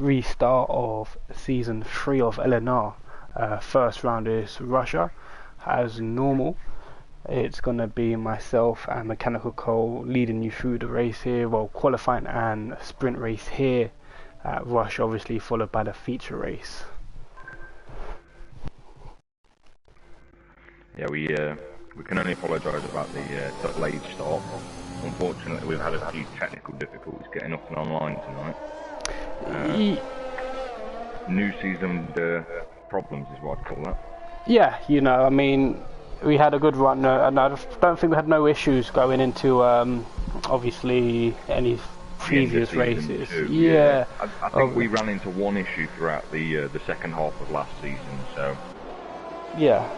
restart of season 3 of LNR. First round is Russia, as normal. It's gonna be myself and Mechanical Cole leading you through the race here. Well, qualifying and sprint race here at Russia, obviously followed by the feature race. Yeah, we can only apologise about the delayed start. Unfortunately, we've had a few technical difficulties getting up and online tonight. New season problems is what I'd call that. Yeah, you know, I mean, we had a good run, and I don't think we had no issues going into obviously any previous races. Yeah. I think we ran into one issue throughout the second half of last season, so. Yeah.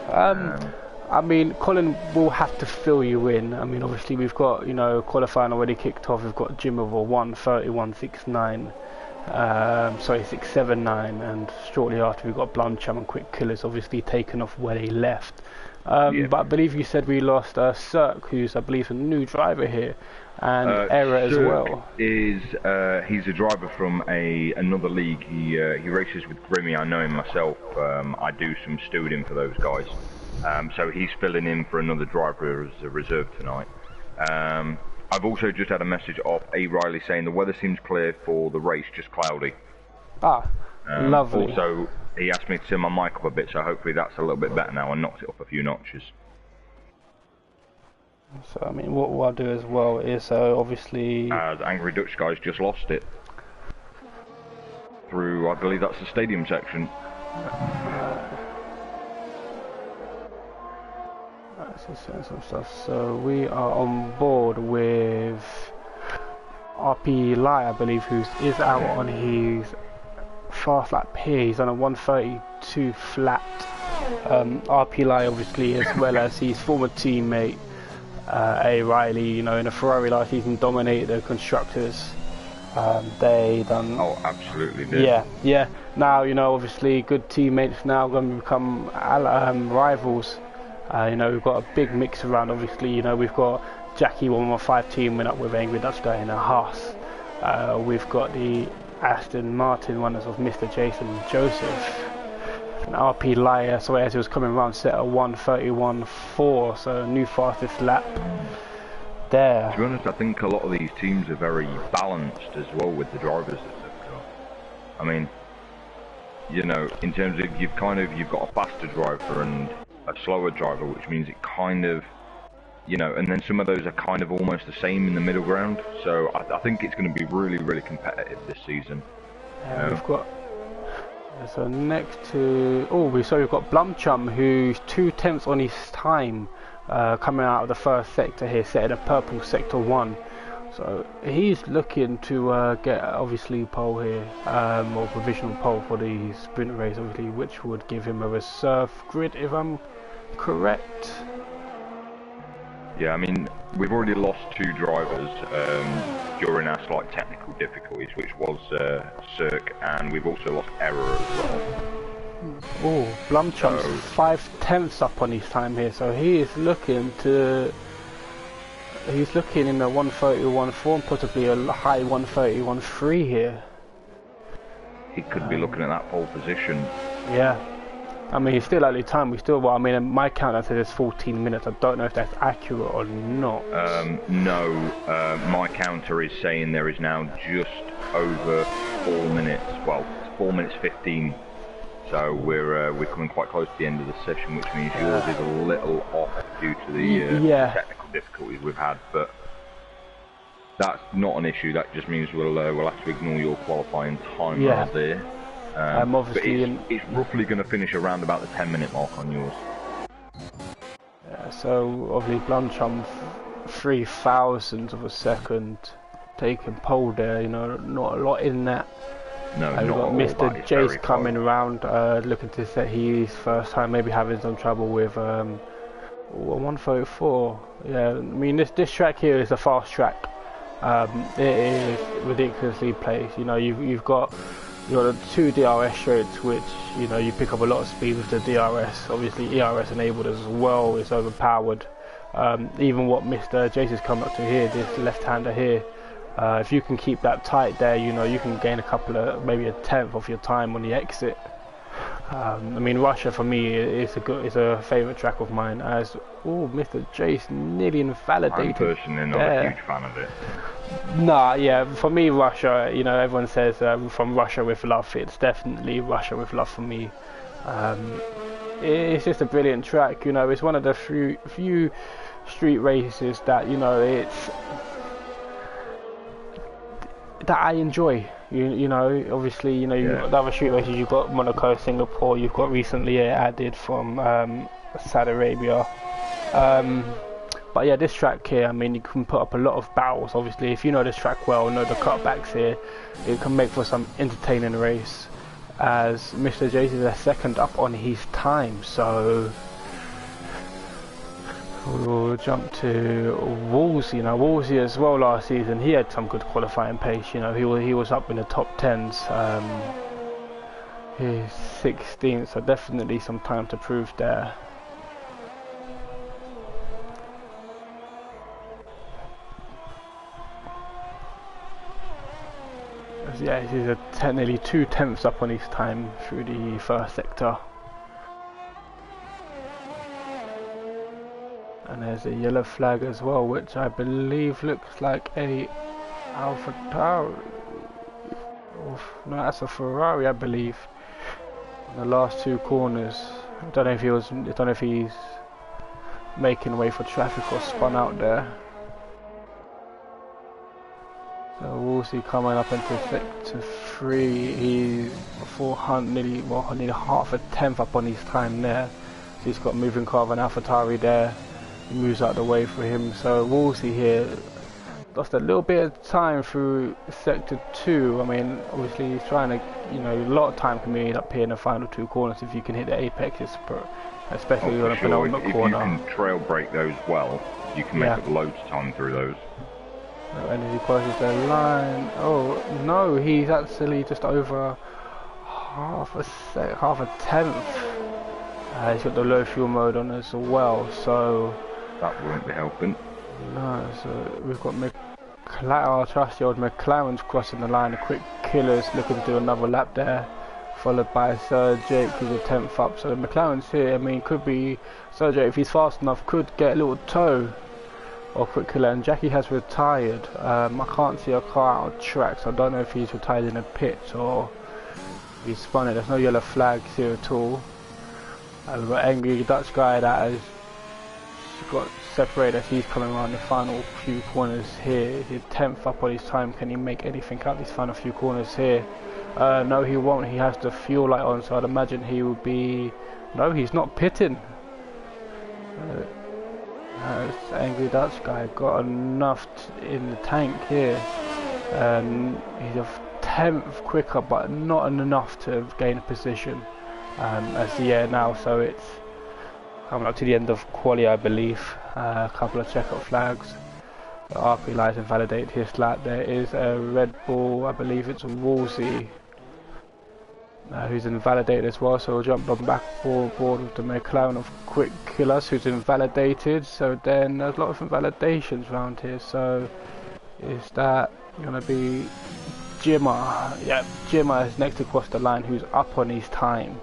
I mean, Colin will have to fill you in. I mean, obviously we've got, you know, qualifying already kicked off. We've got Jim of a 1:31.69. 6:79, and shortly after we've got Blumcham and Quick Killers obviously taken off where they left. But I believe you said we lost Cirque, who's I believe a new driver here, and Error as well. He's a driver from another league. He races with Grimmy. I know him myself. I do some stewarding for those guys. So he's filling in for another driver as a reserve tonight. I've also just had a message off A. Riley saying the weather seems clear for the race, just cloudy. Lovely. Also, he asked me to turn my mic up a bit, so hopefully that's a little bit better now. I knocked it up a few notches. So, I mean, what I'll do as well is obviously... the Angry Dutch guys just lost it. Through, I believe that's the stadium section. Some stuff. So we are on board with RP Lai, I believe, who is out on his fast lap here. He's on a 1:32 flat. RP Lai, obviously, as well as his former teammate A. Riley, you know, in a Ferrari last season, dominated the constructors. They done. Oh, absolutely did. Yeah. Now, you know, obviously, good teammates now going to become rivals. You know, we've got a big mix around. Obviously, you know, we've got Jackie 115 teaming up with Angry Dutch guy in a Haas. We've got the Aston Martin runners of Mr. Jason Joseph. And RP Liar, so as he was coming around, set a 1:31.4, so new fastest lap there. To be honest, I think a lot of these teams are very balanced as well with the drivers that they've got. I mean, you know, in terms of you've got a faster driver and a slower driver, which means it kind of, you know, and then some of those are kind of almost the same in the middle ground. So I think it's going to be really, really competitive this season. We've got so next to we've got Blumcham, who's 2/10 on his time, coming out of the first sector here, setting a purple sector 1. So he's looking to get obviously pole here, or provisional pole for the sprint race, obviously, which would give him a reserve grid if I'm correct. Yeah, I mean, we've already lost 2 drivers during our slight technical difficulties, which was Cirque, and we've also lost Error as well. Blumcham's 5/10 up on his time here, so he is looking to. He's looking in the 1:31.4 and possibly a high 1:31.3 here. He could be looking at that pole position. Yeah. I mean, it's still early time. I mean, my countdown says it's 14 minutes. I don't know if that's accurate or not. No, my counter is saying there is now just over 4 minutes. Well, 4 minutes 15. So we're coming quite close to the end of the session, which means yours is a little off due to the technical difficulties we've had. But that's not an issue. That just means we'll have to ignore your qualifying time right there. Obviously, but it's roughly going to finish around about the 10-minute mark on yours. Yeah, so obviously Blumcham 0.003 of a second taking pole there. You know, not a lot in that. No, we've got Mr. Jace coming around, looking to set his first time, maybe having some trouble with 1:34. Yeah, I mean this track here is a fast track. It is ridiculously placed. You know, you've got the 2 DRS straights, which, you know, you pick up a lot of speed with the DRS. Obviously ERS enabled as well. It's overpowered. Even what Mr. Jace has come up to here, this left-hander here, If you can keep that tight there, you know, you can gain a couple of, maybe a tenth of your time on the exit. I mean, Russia for me is a favourite track of mine. As Mr. Jace nearly invalidated. I'm personally not a huge fan of it. Nah, yeah, for me, Russia. You know, everyone says from Russia with love. It's definitely Russia with love for me. It's just a brilliant track. You know, it's one of the few street races that, you know, that I enjoy. You know, obviously, you know, you've got the other street races. You've got Monaco, Singapore. You've got recently added from Saudi Arabia. But yeah, this track here, I mean, you can put up a lot of battles. Obviously, if you know this track well, know the cutbacks here, it can make for some entertaining race. As Mr. Jace is a second up on his time, so we'll jump to Wolsey. Now, Wolsey as well last season, he had some good qualifying pace. You know, he was up in the top 10s. He's 16th, so definitely some time to prove there. Yeah, he's nearly 2/10 up on his time through the first sector. And there's a yellow flag as well, which I believe looks like a Alfa Tauri. No, that's a Ferrari, I believe. In the last two corners, I don't know if he's making way for traffic or spun out there. So Wolsey coming up into sector 3. He's 400, nearly half a tenth up on his time there. So he's got moving car of an AlphaTauri there. He moves out the way for him. So Wolsey here lost a little bit of time through sector 2. I mean, obviously he's trying to, you know, a lot of time can be made up here in the final two corners if you can hit the apexes, especially on a penultimate corner. If you can trail brake those well, you can make up loads of time through those. And as he crosses the line, oh no, he's actually just over half a tenth. He's got the low fuel mode on as well, so that won't be helping. No, so we've got our trusty old McLaren's crossing the line. The quick killers looking to do another lap there, followed by Sir Jake, who's a 10th up. So the McLaren's here. I mean, could be Sir Jake, if he's fast enough, could get a little tow. Or quick killer, and Jackie has retired. I can't see a car out of track, so I don't know if he's retired in the pits or if he's spun it. There's no yellow flags here at all. We've got angry Dutch guy that has got separated as he's coming around the final few corners here. He's 10th up on his time. Can he make anything out these final few corners here? No, he won't. He has the fuel light on, so I'd imagine he will be. No, he's not pitting. This angry Dutch guy got enough in the tank here. He's a 10th quicker, but not enough to gain a position as the air now. So it's coming up to the end of quali, I believe. A couple of checkout flags. The RP lights invalidate his lap. There is a Red Bull, I believe it's Wolsey, who's invalidated as well, so we'll jump on back board with the McLaren of Quick Killers, who's invalidated. So then there's a lot of invalidations around here. So is that going to be Jimmer? Yeah, Jimmer is next across the line, who's up on his time.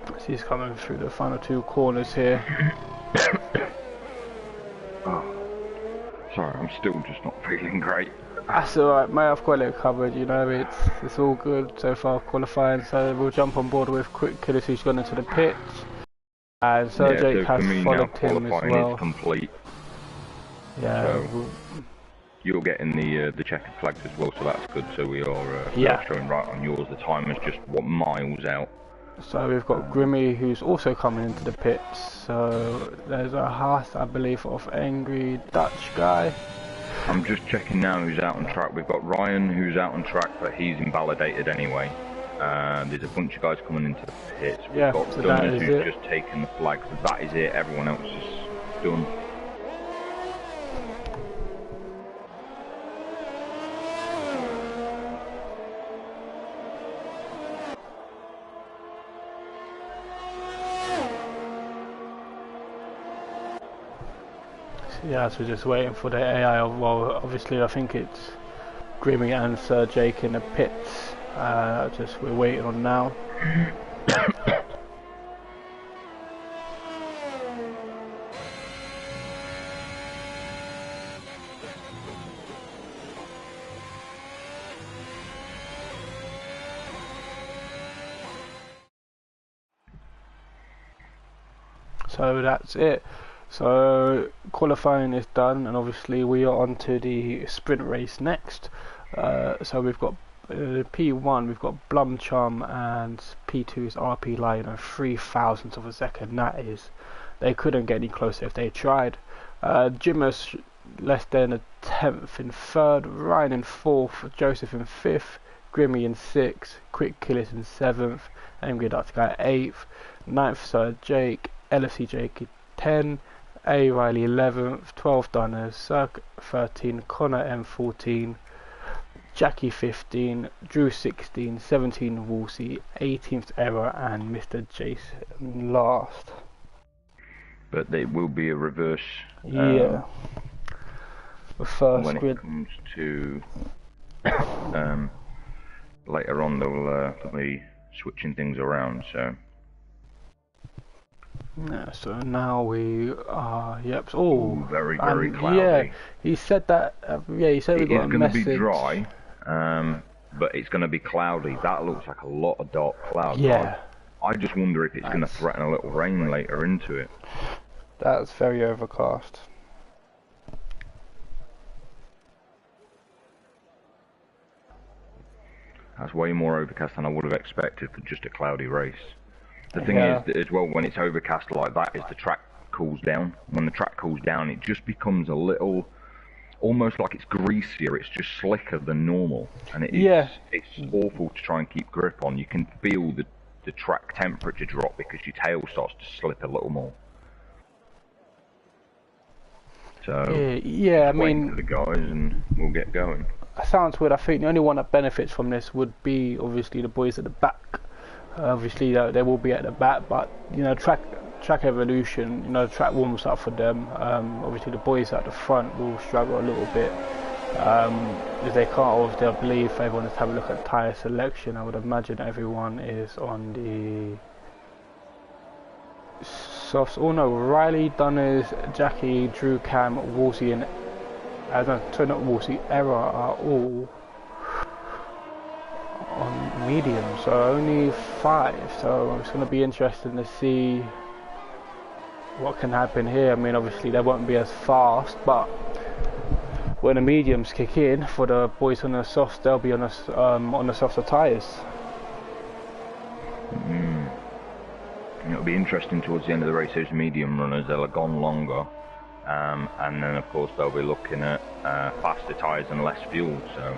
So he's coming through the final two corners here. Oh, sorry, I'm still just not feeling great. That's alright, mate, I've got it covered, you know, it's all good so far qualifying, so we'll jump on board with Quick Killers, who's gone into the pits, and Sir Jake has followed him as well. Is complete. Yeah. So you're getting the checkered flags as well, so that's good, so we are showing right on yours, the time is just 1 mile out. So we've got Grimmy, who's also coming into the pits, so there's a Haas, I believe, of angry Dutch guy. I'm just checking now who's out on track. We've got Ryan who's out on track, but he's invalidated anyway. There's a bunch of guys coming into the pits. We've got so Dunners who's just taken the flag, so that is it. Everyone else is done. Yeah, so just waiting for the AI. Well, obviously I think it's Grimmy and Sir Jake in the pits. Just we're waiting on now. So that's it. So qualifying is done, and obviously we are on to the sprint race next. So we've got P1, we've got Blumchum, and P2 is RP Lion, and 3,000ths of a second. That is, they couldn't get any closer if they tried. Jimmer's less than a 10th in third, Ryan in fourth, Joseph in fifth, Grimmy in sixth, Quick Killers in seventh, Angry Dutch Guy 8th, 9th Sir Jake, LFC Jake 10, A Riley 11th, 12 Dunners, Circ 13, Connor M 14, Jackie 15, Drew 16, 17 Woolsey, 18th Error, and Mr. Jason last. But it will be a reverse. Yeah. The first when grid. it comes to later on, they'll be switching things around. So. Yeah, so now we are, yep, oh, very cloudy. Yeah, he said that, he said it we got a message. It's going to be dry, but it's going to be cloudy. That looks like a lot of dark clouds. Yeah. I just wonder if it's going to threaten a little rain later into it. That's very overcast. That's way more overcast than I would have expected for just a cloudy race. The thing is, that as well, when it's overcast like that, is the track cools down. When the track cools down, it just becomes a little, almost like it's greasier. It's just slicker than normal, and it's awful to try and keep grip on. You can feel the track temperature drop because your tail starts to slip a little more. So I mean, for the guys, and we'll get going. Sounds weird. I think the only one that benefits from this would be obviously the boys at the back. Obviously they will be at the back, but you know, track evolution, you know, the track warms up for them. Obviously the boys at the front will struggle a little bit, if they can't. Obviously, I believe if everyone is to have a look at tyre selection, I would imagine everyone is on the softs. Oh no, Riley, Dunners, Jackie, Drew, Cam, Woolsey and not Woolsey, Error are all on medium, so only 5. So it's going to be interesting to see what can happen here. I mean, obviously they won't be as fast, but when the mediums kick in for the boys on the softs, they'll be on the softer tyres. It'll be interesting towards the end of the race. Those medium runners, they'll have gone longer, and then of course they'll be looking at faster tyres and less fuel. So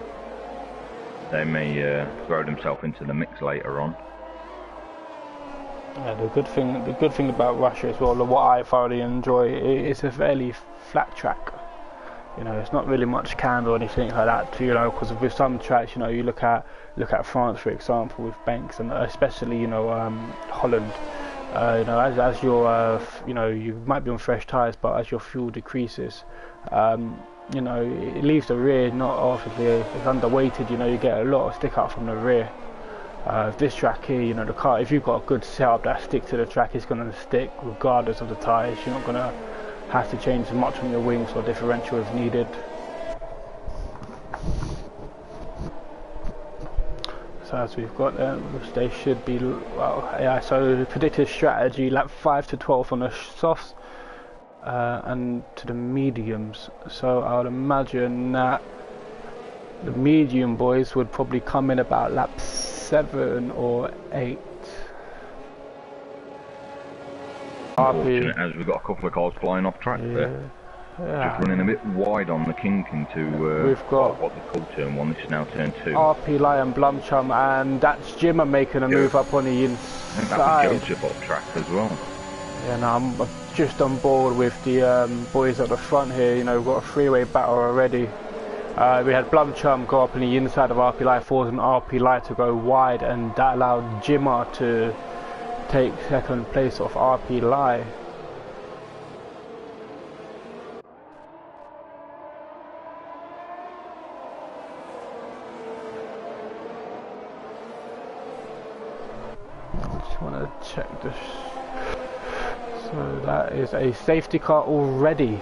they may throw themselves into the mix later on. Yeah, the good thing about Russia as well, what I thoroughly enjoy, it's a fairly flat track. You know, it's not really much canned or anything like that. You know, because with some tracks, you know, you look at France, for example, with banks, and especially, you know, Holland. You know, as your you know, you might be on fresh tyres, but as your fuel decreases, you know, it leaves the rear not obviously it's underweighted. You know, you get a lot of stick up from the rear. This track here, you know, the car, if you've got a good setup that sticks to the track, it's going to stick regardless of the tyres. You're not going to have to change much on your wings or differential if needed. So as we've got them, which they should be, well, yeah, so the predicted strategy, lap 5 to 12 on the softs and to the mediums. So I would imagine that the medium boys would probably come in about lap 7 or 8. Unfortunate, as we've got a couple of cars flying off track there. Yeah. Just running a bit wide on the kink into we've got what they call turn 1. This is now turn 2. RP Lion, Blumchum, and that's Jimmer making a move up on the inside. That's Joseph off track as well. Yeah, no, I'm just on board with the boys at the front here. You know, we've got a three-way battle already. We had Blumchum go up on the inside of RP Lion, forcing RP Lion to go wide, and that allowed Jimmer to take second place off RP Lion. want to check this. So that is a safety car already.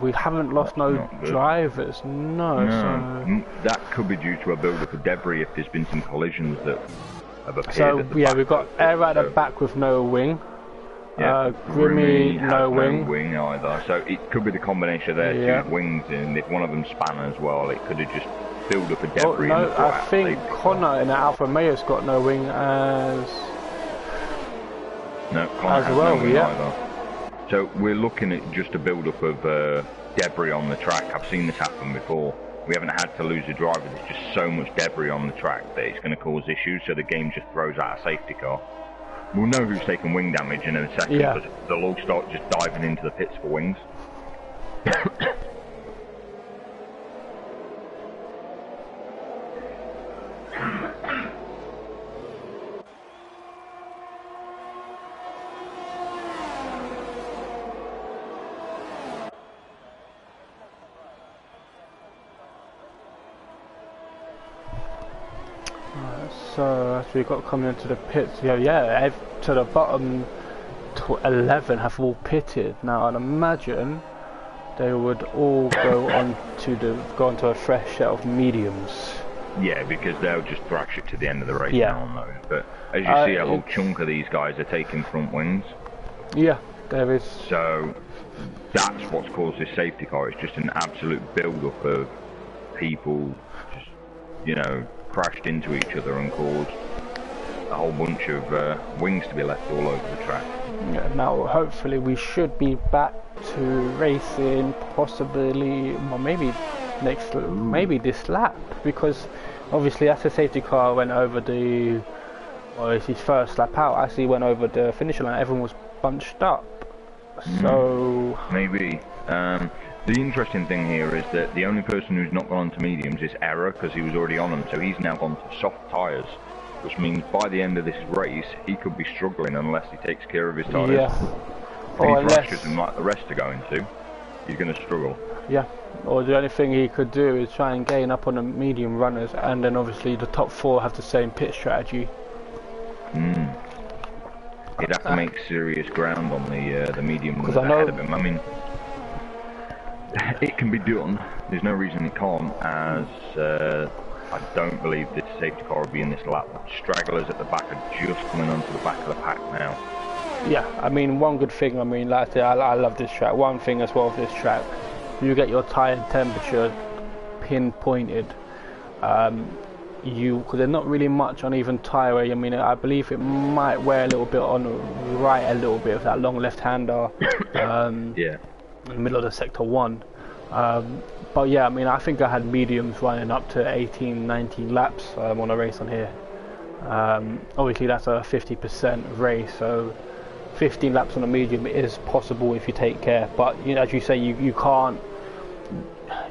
We haven't lost no drivers, no. So that could be due to a build-up of debris if there's been some collisions that have appeared. So at the yeah, back we've got air at the back with no wing. Yeah, Grimmy, no wing. No wing either. So it could be the combination of their two wings, and if one of them span as well, it could have just filled up a debris. Oh, no, I think Connor in the Alfa Romeo's got no wing as. No, Connor has well, no wing either. So we're looking at just a build-up of debris on the track. I've seen this happen before. We haven't had to lose a driver. There's just so much debris on the track that it's going to cause issues. So the game just throws out a safety car. We'll know who's taking wing damage in a second, because they'll all start just diving into the pits for wings. So as we got coming into the pits, to the bottom 11 have all pitted. Now I'd imagine they would all go onto a fresh set of mediums. Yeah, because they'll just thrash it to the end of the race now on those. But as you see, a whole chunk of these guys are taking front wings. Yeah, there is. So that's what's caused this safety car. It's just an absolute build-up of people just, you know, crashed into each other and caused a whole bunch of wings to be left all over the track. Yeah, now hopefully we should be back to racing possibly, well, maybe maybe this lap, because obviously as the safety car went over it's his first lap out, as he went over the finish line, everyone was bunched up. So maybe. The interesting thing here is that the only person who's not gone on to mediums is Error, because he was already on them, so he's now gone to soft tyres, which means by the end of this race he could be struggling unless he takes care of his tyres. Yeah. Or if he thrashes them like the rest are going to, he's going to struggle. Yeah, or the only thing he could do is try and gain up on the medium runners, and then obviously the top four have the same pit strategy. He'd have to make serious ground on the medium runners ahead of him. I mean, it can be done. There's no reason it can't, as I don't believe this safety car will be in this lap. Stragglers at the back are just coming onto the back of the pack now. Yeah, I mean, one good thing, I mean, like I said, I love this track. One thing as well with this track, you get your tyre temperature pinpointed. Because there's not really much uneven tyre wear. I mean, I believe it might wear a little bit on the right, a little bit of that long left-hander. Yeah. In the middle of the sector 1. But yeah, I mean, I think I had mediums running up to 18, 19 laps on a race on here. Obviously that's a 50% race, so 15 laps on a medium is possible if you take care, but you know, as you say, you can't.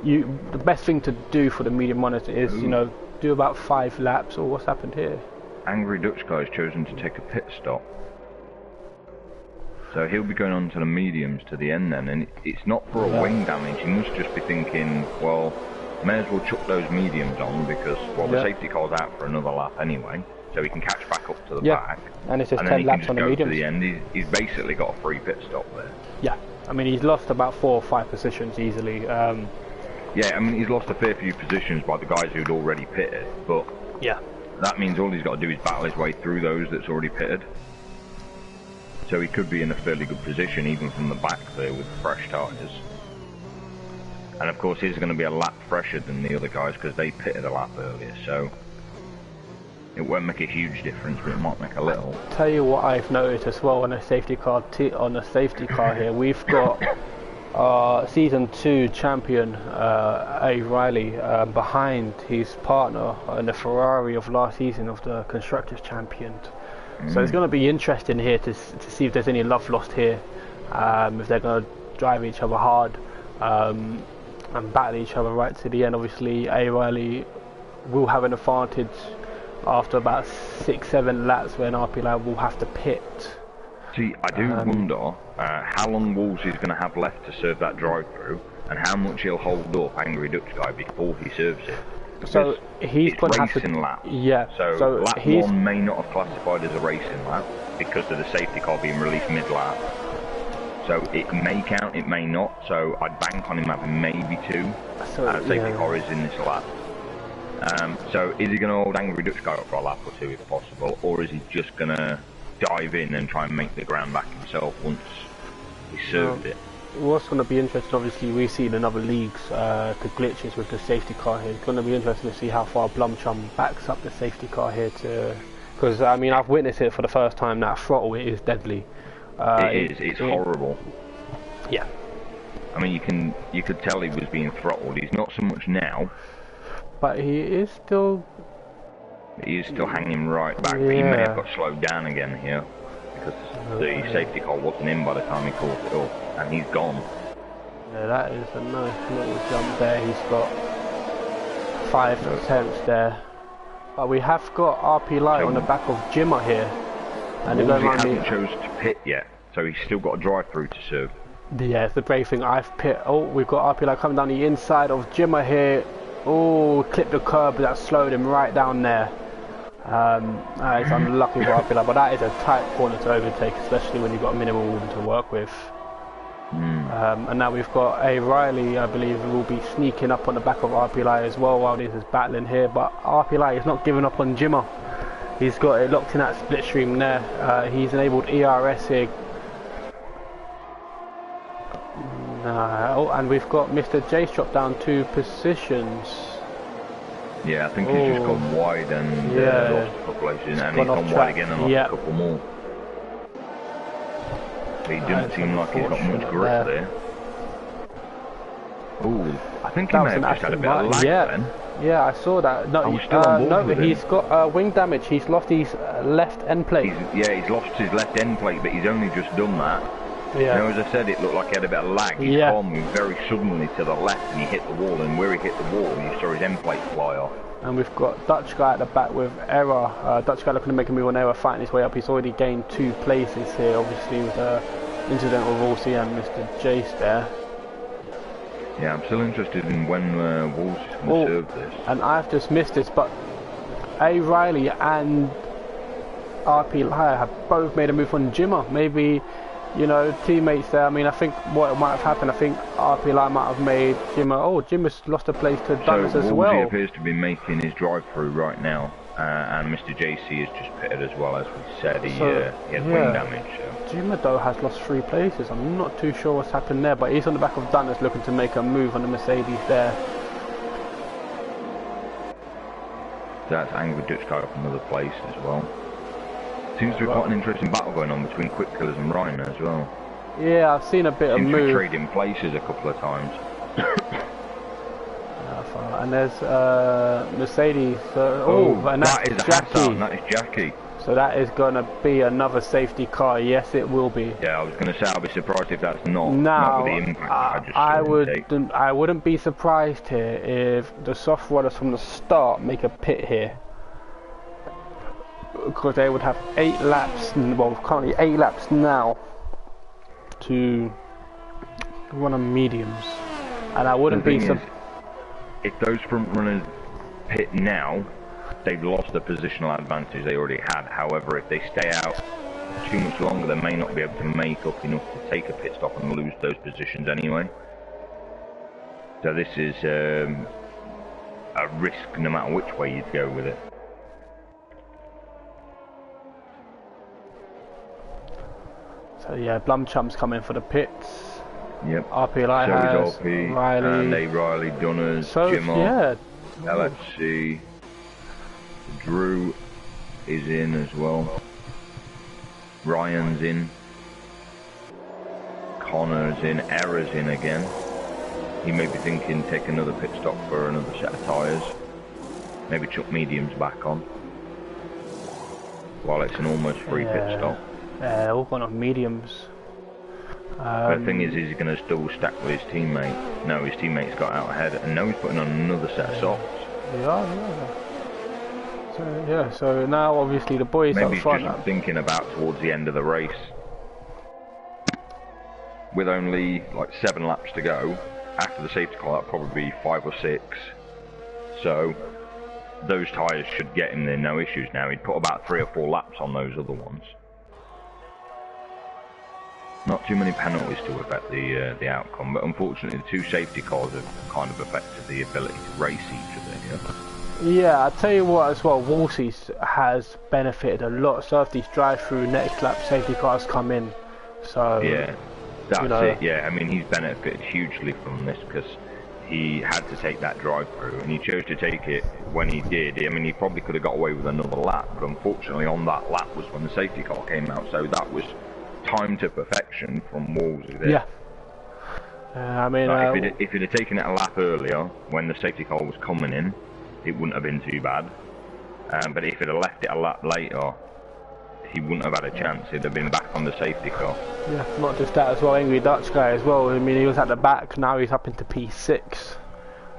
The best thing to do for the medium monitor is, you know, do about 5 laps. Or what's happened here? Angry Dutch guy has chosen to take a pit stop. So he'll be going on to the mediums to the end then, and it's not for a wing damage. He must just be thinking, well, may as well chuck those mediums on, because, well, the safety car's out for another lap anyway, so he can catch back up to the back. And it's just 10 laps on the mediums. To the end. He's basically got a free pit stop there. Yeah, I mean, he's lost about 4 or 5 positions easily. Yeah, I mean, he's lost a fair few positions by the guys who'd already pitted, but that means all he's got to do is battle his way through those that's already pitted. So he could be in a fairly good position even from the back there with fresh tyres. And of course he's going to be a lap fresher than the other guys because they pitted a lap earlier, so it won't make a huge difference, but it might make a little. Tell you what I've noticed as well on a safety car here, we've got season 2 champion A. Riley behind his partner in the Ferrari of last season of the Constructors Champion. So it's going to be interesting here to see if there's any love lost here, if they're going to drive each other hard and battle each other right to the end. Obviously A. Riley will have an advantage after about 6-7 laps when RP Lab will have to pit. See, I do wonder how long Wolsey's going to have left to serve that drive-through, and how much he'll hold up Angry Dutch Guy before he serves it. So he's going to have to. Racing lap. Yeah. So lap one may not have classified as a racing lap because of the safety car being released mid-lap. So it may count, it may not. So I'd bank on him having maybe 2. Safety car is in this lap. So is he going to hold Angry Dutch Guy up for a lap or 2 if possible, or is he just going to dive in and try and make the ground back himself once he served it? What's going to be interesting, obviously, we've seen in other leagues the glitches with the safety car here. It's going to be interesting to see how far Blumchum backs up the safety car here because I mean, I've witnessed it for the first time. That throttle, it is deadly. It's horrible. Yeah. I mean, you could tell he was being throttled. He's not so much now. But he is still hanging right back, but he may have got slowed down again here because the safety car wasn't in by the time he caught it up, and he's gone. Yeah, that is a nice little jump there. He's got 5 attempts there. But we have got RP Light on the back of Jimmer here. And he hasn't chosen to pit yet, so he's still got a drive-through to serve. Yeah, it's the brave thing. I've pit. Oh, we've got RP Light coming down the inside of Jimmer here. Oh, clipped the curb, that slowed him right down there. It's unlucky for RP Light, but that is a tight corner to overtake, especially when you've got minimal room to work with. And now we've got a Riley, I believe, who will be sneaking up on the back of RP Light as well while this is battling here. But RP Light is not giving up on Jimmer. He's got it locked in that split stream there. He's enabled ERS here. And we've got Mr. Jace dropped down 2 positions. Yeah, I think he's just gone wide and lost a couple places, and he's gone wide again and lost a couple more. He didn't seem like he's got much grip there. Ooh, I think he may have just had a bit of lag then. Yeah, I saw that. No, he's got wing damage. He's lost his left end plate. He's lost his left end plate, but he's only just done that. Yeah. Now, as I said, it looked like he had a bit of lag. His car moved very suddenly to the left and he hit the wall, and where he hit the wall, you saw his end plate fly off. And we've got Dutch Guy at the back with Error. Dutch Guy looking to make a move on Error, fighting his way up. He's already gained 2 places here, obviously, with the incident with Wolsey and Mr. Jace there. Yeah, I'm still interested in when Wolsey's going to serve this. And I've just missed this, but A. Riley and RP Liar have both made a move on Jimmer. Maybe, you know, teammates there. I mean, I think what might have happened, I think RP Liar might have made Jimmer. Oh, Jimmer's lost a place to Douglas as well. Wolsey appears to be making his drive-through right now. And Mr. JC is just pitted as well, as we said. He had wing damage. So. Jimmer, though, has lost 3 places. I'm not too sure what's happened there, but he's on the back of Douglas looking to make a move on the Mercedes there. That's Angry Dutch Guy up another place as well. Seems to be quite an interesting battle going on between Quick Killers and Ryan as well. Yeah, I've seen a bit of move. Seems to be trading places a couple of times. And there's Mercedes. And that is Jackie. Hassan, that is Jackie. So that is going to be another safety car. Yes, it will be. Yeah, I was going to say I'll be surprised if that's not with the impact. I wouldn't be surprised here if the soft runners from the start make a pit here, because they would have 8 laps. Well, currently 8 laps now to run on mediums, and I wouldn't be surprised. If those front runners pit now, they've lost the positional advantage they already had. However, if they stay out too much longer, they may not be able to make up enough to take a pit stop and lose those positions anyway. So this is a risk no matter which way you'd go with it. So yeah, Blumchump's coming for the pits. Yep. RPLI has RP, Riley, and A. Riley, Dunners, Jimmer, LFC, Drew is in as well. Ryan's in. Connor's in. Error's in again. He may be thinking take another pit stop for another set of tyres. Maybe chuck mediums back on. While it's an almost free pit stop. Yeah, all gone on mediums. The thing is he going to still stack with his teammate? No, his teammate's got out ahead, and now he's putting on another set of softs. So now obviously the boys maybe up front. Maybe just thinking about towards the end of the race. With only like 7 laps to go, after the safety car that'll probably be 5 or 6. So those tyres should get him there, no issues now. He'd put about 3 or 4 laps on those other ones. Not too many penalties to affect the outcome, but unfortunately the 2 safety cars have kind of affected the ability to race each other here. Yeah, I'll tell you what as well, Wolsey's has benefited a lot. So if these drive-through next lap safety cars come in, so... Yeah, that's it, yeah. I mean, he's benefited hugely from this because he had to take that drive-through and he chose to take it when he did. I mean, he probably could have got away with another lap, but unfortunately on that lap was when the safety car came out, so that was timed to perfection from Wolsey there. Yeah. I mean... if he'd have taken it a lap earlier, when the safety car was coming in, it wouldn't have been too bad, but if he'd have left it a lap later, he wouldn't have had a chance. He'd have been back on the safety car. Yeah, not just that as well, Angry Dutch guy as well. I mean, he was at the back, now he's up into P6.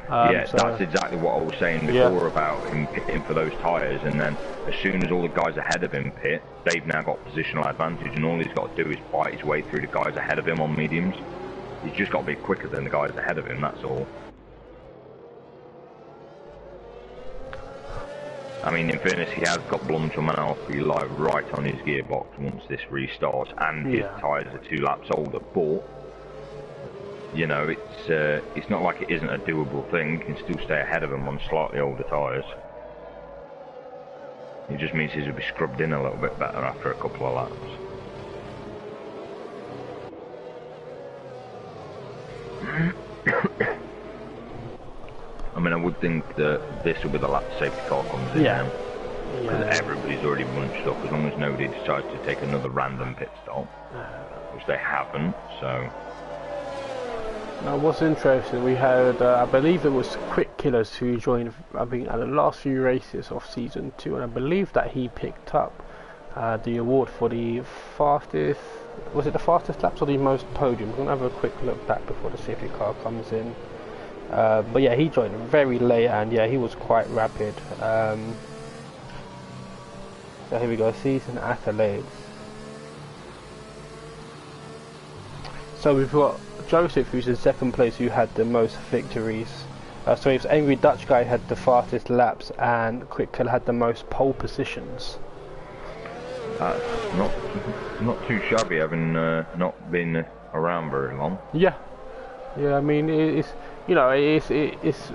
Yeah, so that's exactly what I was saying before about him pitting for those tyres, and then as soon as all the guys ahead of him pit, they've now got positional advantage, and all he's got to do is fight his way through the guys ahead of him on mediums. He's just got to be quicker than the guys ahead of him, that's all. I mean, in fairness, he has got Blumchum and Alfie live right on his gearbox once this restarts, and his tyres are 2 laps older, but, you know, it's not like it isn't a doable thing. You can still stay ahead of him on slightly older tyres. It just means he'll be scrubbed in a little bit better after a couple of laps. I mean, I would think that this will be the lap the safety car comes in now. Because everybody's already bunched up, as long as nobody decides to take another random pit stop. Which they haven't, so... Now, what's interesting, we had, I believe it was Quick Killers who joined, I think, at the last few races of Season 2, and I believe that he picked up the award for the fastest... Was it the fastest laps or the most podiums? I'm going to have a quick look back before the safety car comes in. But yeah, he joined very late, and yeah, he was quite rapid. So here we go, season accolades. So we've got Joseph, who's in 2nd place, who had the most victories. So it was Angry Dutch Guy had the fastest laps, and Quick Killer had the most pole positions. Not too shabby, having not been around very long. Yeah, I mean, it's, you know, it's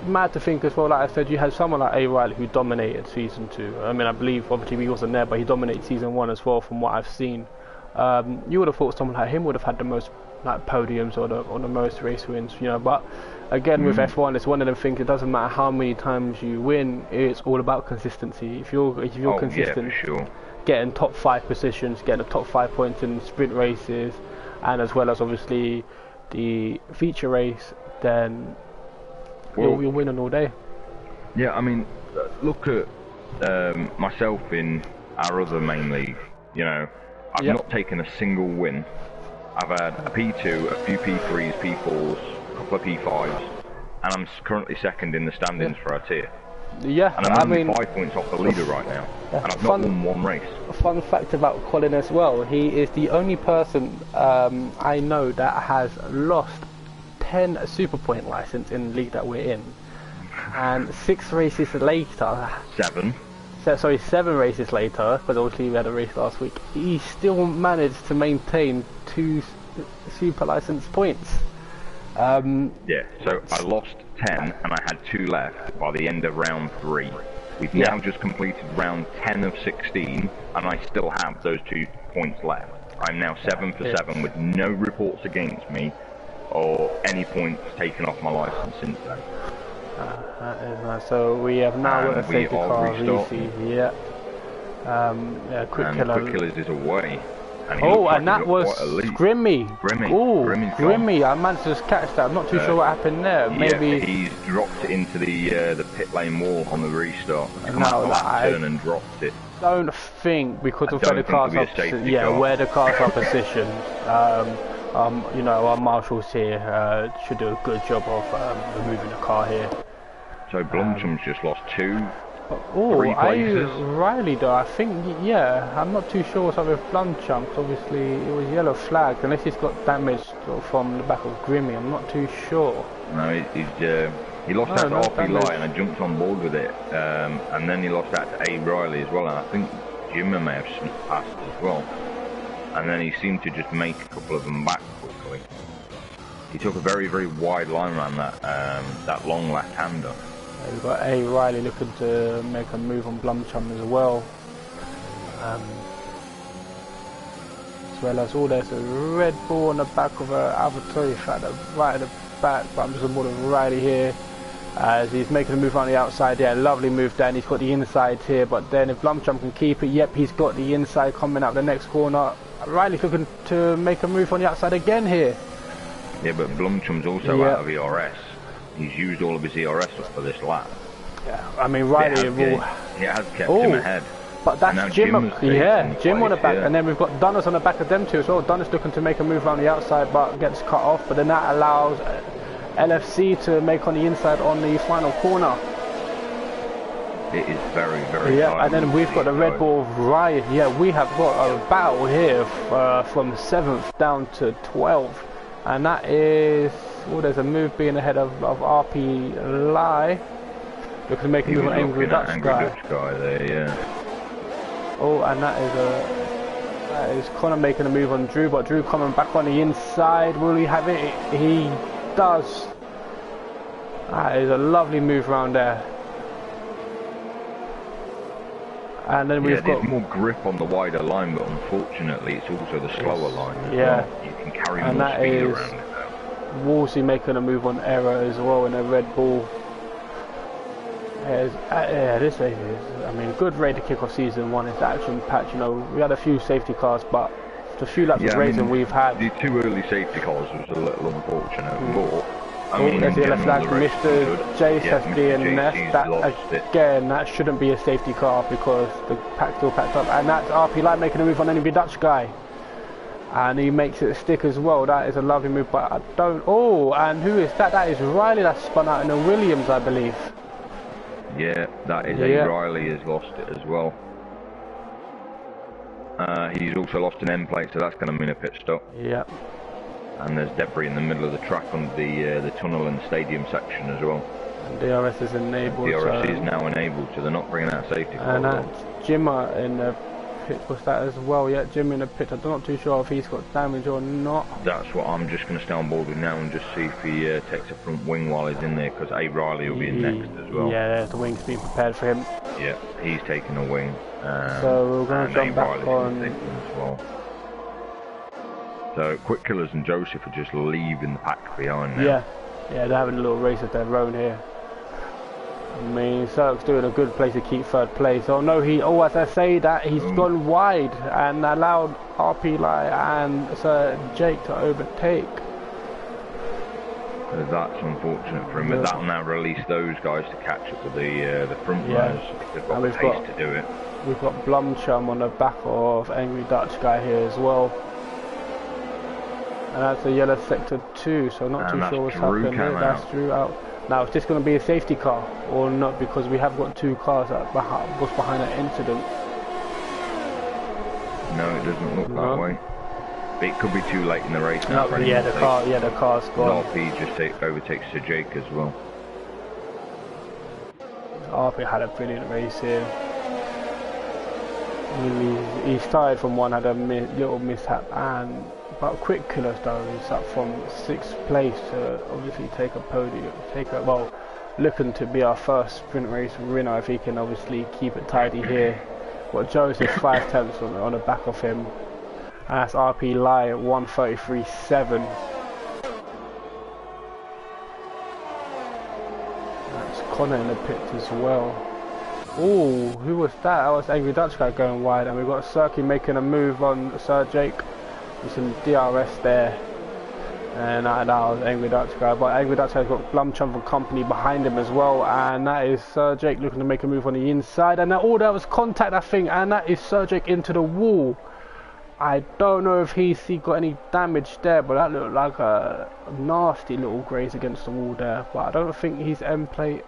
mad to think as well. Like I said, you had someone like A. Riley who dominated Season 2. I mean, I believe obviously he wasn't there, but he dominated Season 1 as well, from what I've seen. You would have thought someone like him would have had the most like podiums or the most race wins, you know. But again, with F1, it's one of them things. It doesn't matter how many times you win; it's all about consistency. If you're consistent, yeah, for sure. Getting top 5 positions, getting the top 5 points in sprint races, and as well as obviously the feature race, then you're winning all day. Yeah, I mean, look at myself in our other main league. You know, I've not taken a single win. I've had a P2, a few P3s, P4s, a couple of P5s, and I'm currently 2nd in the standings for our tier. Yeah, and I'm only 5 points off the leader right now, and I've not won one race. A fun fact about Colin as well, he is the only person I know that has lost 10 Super Point license in the league that we're in, and 6 races later... 7 races later, because obviously we had a race last week, he still managed to maintain 2 Super License points. Yeah, so I lost 10 and I had 2 left by the end of round 3. We've now just completed round 10 of 16 and I still have those 2 points left. I'm now 7 for 7 with no reports against me or any points taken off my license since then. That is nice. So we have now got a safety car, VC, Quick Killers is away. And and that was Grimmy. Grimmy. I managed to just catch that. I'm not too sure what happened there. Maybe he's dropped it into the pit lane wall on the restart. Come out of that turn and dropped it. Don't think because of where the cars are. Where the cars are positioned. You know, our marshals here should do a good job of removing the car here. So Blumchum's just lost 2. Riley though, I think, I'm not too sure what's up with Blumchum. Obviously it was yellow flagged, unless he's got damage from the back of Grimmy, I'm not too sure. No, He lost out to RP Light and I jumped on board with it, and then he lost out to A Riley as well, and I think Jimmer may have snuck past as well. And then he seemed to just make a couple of them back quickly. He took a very, very wide line around that long left-hander. Yeah, we've got A Riley looking to make a move on Blumchum as well. As well as there's a Red Bull on the back of a AlphaTauri right at the back, but I'm just on board with Riley here. As he's making a move on the outside, yeah, lovely move there, and he's got the inside here, but then if Blumchum can keep it, yep, he's got the inside coming up the next corner. Riley's looking to make a move on the outside again here. Yeah, but Blumchum's also out of ERS. He's used all of his ERS up for this lap. Yeah, I mean, Riley it has kept him ahead. But that's Jim, Jim on the back, and then we've got Dunners on the back of them too as well. Dunners looking to make a move around the outside, but gets cut off, but then that allows LFC to make on the inside on the final corner. It is very, very tight. And then we've got the Red Bull Riot. Yeah, we have got a battle here from 7th down to 12th. And that is, there's a move being ahead of RP Lai. Looking to make a move on Angry Dutch guy. There, yeah. Oh, and that is Connor making a move on Drew, but Drew coming back on the inside. Will he have it? He does. That is a lovely move around there. And then we've got more grip on the wider line, but unfortunately it's also the slower line as well. You can carry more speed around it though. Wolsey making a move on error as well in a Red Bull. This race is, I mean, good rate to kick off season 1. It's action packed. You know, we had a few safety cars, but the few laps of racing we've had. The 2 early safety cars was a little unfortunate, but I mean, there's the yellow flag, Mr. J SDNS. That shouldn't be a safety car because the pack's still packed up. And that's RP Light making a move on any Dutch guy. And he makes it stick as well. That is a lovely move, but I don't. Oh, and who is that? That is Riley that spun out in a Williams, I believe. Yeah, that is A Riley has lost it as well. He's also lost an end plate, so that's going to mean a pit stop. Yeah. And there's debris in the middle of the track on the tunnel and stadium section as well. And DRS is enabled. DRS is now enabled, so they're not bringing out safety car. And that's Jimmer in the pit was that as well. Yeah, Jim in the pit. I'm not too sure if he's got damage or not. That's what I'm just going to stay on board with now and just see if he takes a front wing while he's in there, because A Riley will be in next as well. Yeah, there's the wings being prepared for him. Yeah, he's taking a wing. So we're going to jump back on. As well. So Quick Killers and Joseph are just leaving the pack behind now. Yeah, they're having a little race of their own here. I mean, Cirque's doing a good place to keep 3rd place. Oh no, as I say that, he's gone wide and allowed RP Lai and Sir Jake to overtake. So that's unfortunate for him, but that'll now release those guys to catch up with the front runners. They've got the pace to do it. We've got Blumchum on the back of Angry Dutch guy here as well. And that's a yellow sector 2, so not too sure what's happening here. That's Drew out. Now, is this going to be a safety car or not? Because we have got 2 cars that was behind that incident. No, it doesn't look that way. It could be too late in the race now. The car's gone. RP just overtakes Sir Jake as well. RP had a brilliant race here. He started from 1, had a little mishap, but Quick Killers though is up from 6th place to obviously take a podium, looking to be our first sprint race winner if he can obviously keep it tidy here. But Joseph 5 tenths on the back of him. And that's RP Lai at 1:33.7. That's Connor in the pits as well. Oh, who was that? That was Angry Dutch guy going wide, and we've got Cirque making a move on Sir Jake. There's some DRS there, and that was Angry Dutch guy. But Angry Dutch has got Blumchum from company behind him as well, and that is Sir Jake looking to make a move on the inside. And that that was contact, I think, and that is Sir Jake into the wall. I don't know if he got any damage there, but that looked like a nasty little graze against the wall there. But I don't think he's end plate.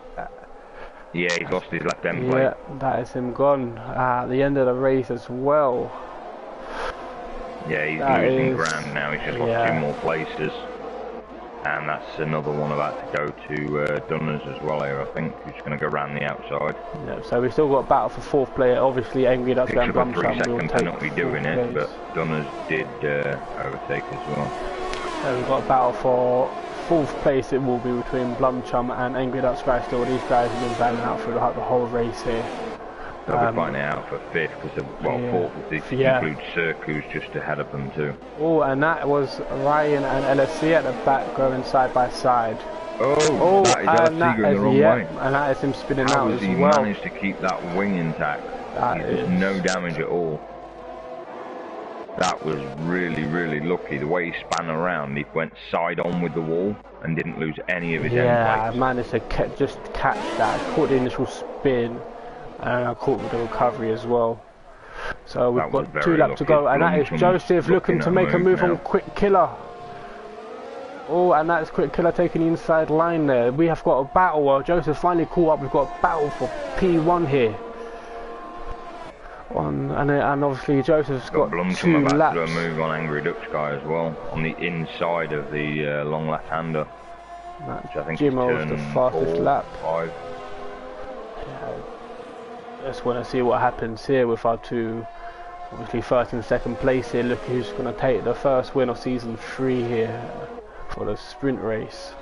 Yeah, he's lost his left end plate. Yeah, that is him gone at the end of the race as well. Yeah, he's losing ground now. He's just lost 2 more places. And that's another one about to go to Dunners as well here, I think, who's going to go round the outside. Yeah, so we've still got a battle for fourth player. Obviously, Angry Ducks and Picks up a Blumchum 3 will second take penalty doing it, place. but Dunners did overtake as well. So we've got a battle for fourth place. It will be between Blumchum and Angry Ducks guys. Still, these guys have been battling out through the whole race here. They'll be fighting it out for fifth because, fourth, this includes Cirque, who's just ahead of them too. Oh, and that was Ryan and LSC at the back going side by side. Oh, that is LSC going the wrong way. And that is him spinning How out has as he well. managed to keep that wing intact? There's no damage at all. That was really, really lucky. The way he span around, he went side on with the wall and didn't lose any of his end I plates. managed to just catch that. I caught the initial spin and I caught with the recovery as well. So we've got 2 laps to go, and that is Joseph looking to make a move on Quick Killer. Oh, and that's Quick Killer taking the inside line there. We have got a battle. Well, Joseph finally caught up. We've got a battle for P1 here. And obviously Joseph's got 2 laps. To do a move on Angry Ducks guy as well, on the inside of the long left-hander. Which I think Jimmo's the fastest lap. 5. Just want to see what happens here with our 2, obviously first and second place here. Look who's going to take the first win of season 3 here for the sprint race.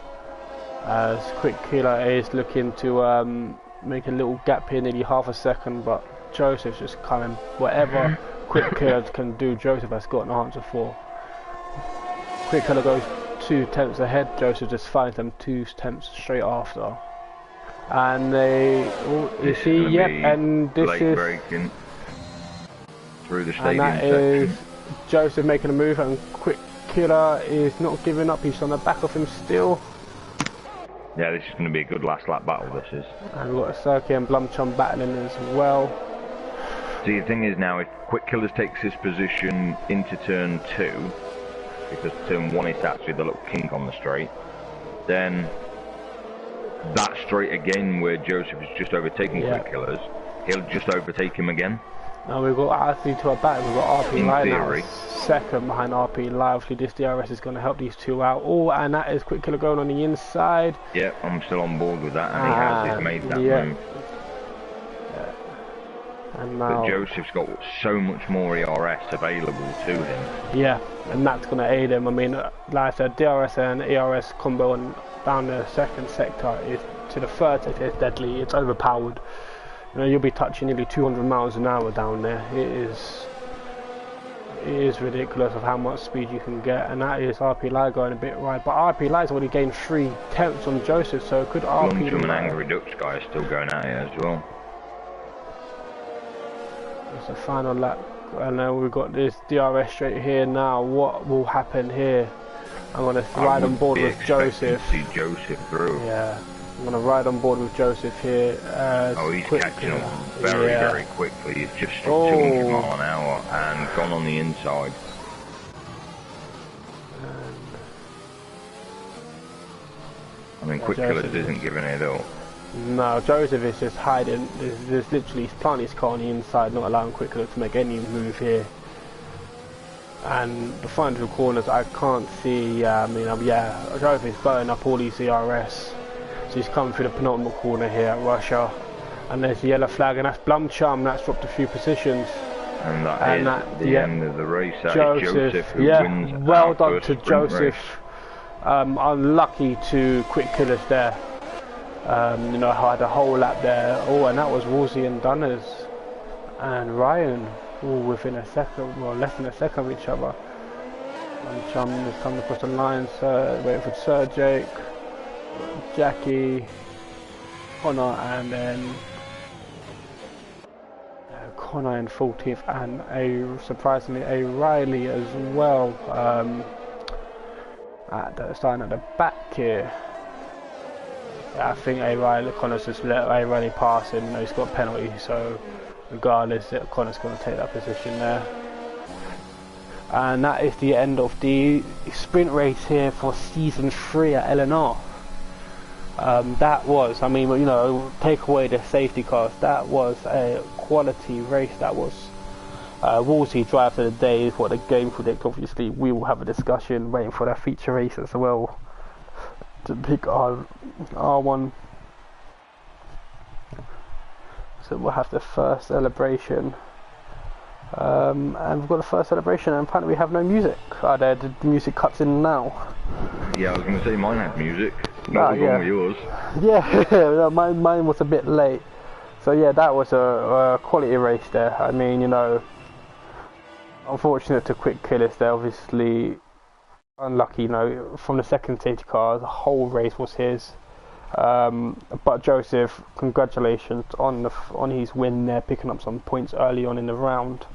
As Quick Killer is looking to make a little gap here, nearly half a second, but Joseph's just coming. Whatever Quick Killer can do, Joseph has got an answer for. Quick Killer goes 2 tenths ahead, Joseph just finds them 2 tenths straight after. And they, you see, yep, and this is breaking through the stadium and that section. is Joseph making a move, and Quick Killer is not giving up. He's on the back of him still. Yeah, this is going to be a good last lap battle, this is. And we've got Cirque and Blumchum battling as well. See, the thing is now, if Quick Killers takes his position into turn 2, because turn 1 is actually the little kink on the straight, then that straight again where Joseph is just overtaking Quick Killers, he'll just overtake him again. Now we've got RC to our back, we've got RP Line now, second behind RP Line. Obviously this DRS is going to help these 2 out. Oh, and that is Quick Killer going on the inside. Yeah, I'm still on board with that, and he has made that move. And now, but Joseph's got so much more ERS available to him. Yeah, and that's going to aid him. I mean, like I said, DRS and ERS combo and down the second sector is to the third sector, it's deadly, it's overpowered. You know, you'll be touching nearly 200 miles an hour down there. It is ridiculous of how much speed you can get, and that is RP Lai going a bit wide. But RP Lai's already gained 3 tenths on Joseph, so could RP Blumchum and Angry Ducks guy is still going at it as well. It's the final lap, and then we've got this DRS straight here now. What will happen here? I'm going to ride on board with Joseph. See Joseph through. Yeah, I'm going to ride on board with Joseph here. He's catching up very, very quickly. He's just struck 200 miles an hour and gone on the inside. I mean, Quick Killers isn't giving it up. No, Joseph is just hiding. There's literally planting his car on the inside, not allowing Quick Killer to make any move here. And the final 2 corners, I can't see. Joseph is burning up all these ERS. So he's coming through the penultimate corner here at Russia. And there's the yellow flag, and that's Blumchum. That's dropped a few positions. And that is the end of the race. Joseph who wins. Well done to Joseph. Unlucky to Quick Killers there. You know, had a whole lap there. Oh, and that was Woolsey and Dunners and Ryan, all within a second, well, less than a second of each other. And Chum is coming across the line, waiting for Sir Jake, Jackie, Connor, and then Connor in 14th, and surprisingly a Riley as well. Starting at the back here. I think Connor's just let Riley pass him. You know, he's got a penalty, so regardless, Connor's going to take that position there. And that is the end of the sprint race here for season 3 at LNR. That was, I mean, you know, take away the safety cars, that was a quality race. That was Woolsey drive for the day, what the game predict. Obviously, we will have a discussion waiting for that feature race as well. the big R1. So we'll have the first celebration. And we've got the first celebration, and apparently we have no music. The music cuts in now. Yeah, I was going to say mine had music. Not wrong with yours. Yeah, mine was a bit late. So yeah, that was a quality race there. I mean, you know, unfortunate to Quick Killers. They're obviously unlucky. You know, from the second safety car, the whole race was his. But Joseph, congratulations on his win there, picking up some points early on in the round.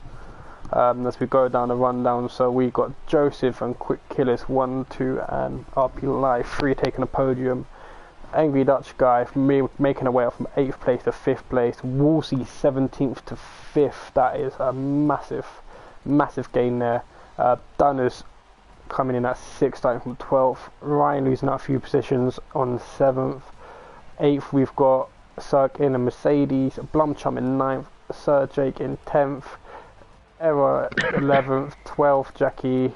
As we go down the rundown, so we got Joseph and Quick Killers 1, 2, and RP Live 3 taking a podium. Angry Dutch Guy making a way up from 8th place to 5th place. Woolsey 17th to 5th. That is a massive gain there. Dunners coming in at 6th, starting from 12th. Ryan losing out a few positions on 7th. 8th we've got Cirque in a Mercedes. Blumchum in 9th. Sir Jake in 10th. Error 11th. 12th Jackie.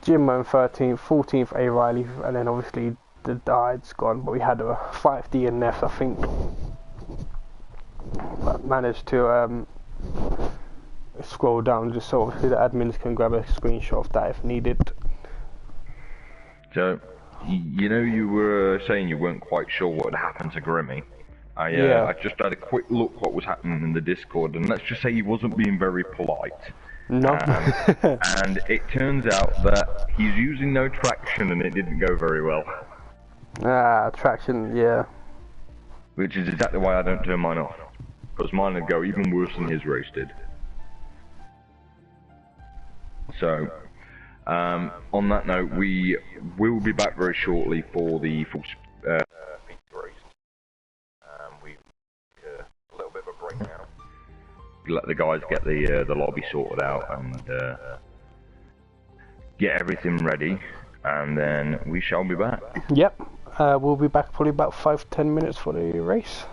Jimmo in 13th. 14th A Riley. And then obviously the died's gone, but we had a 5D in Neff, I think. But managed to scroll down just so obviously the admins can grab a screenshot of that if needed. So, you know, you were saying you weren't quite sure what had happened to Grimmy. I just had a quick look what was happening in the Discord, and let's just say he wasn't being very polite. No. And it turns out that he's using no traction and it didn't go very well. Traction, yeah. Which is exactly why I don't turn mine off. Because mine would go even worse than his race did. So, on that note, we will be back very shortly for the full feature race. We took a little bit of a break now. Let the guys get the lobby sorted out and get everything ready, and then we shall be back. Yep, we'll be back probably about 5-10 minutes for the race.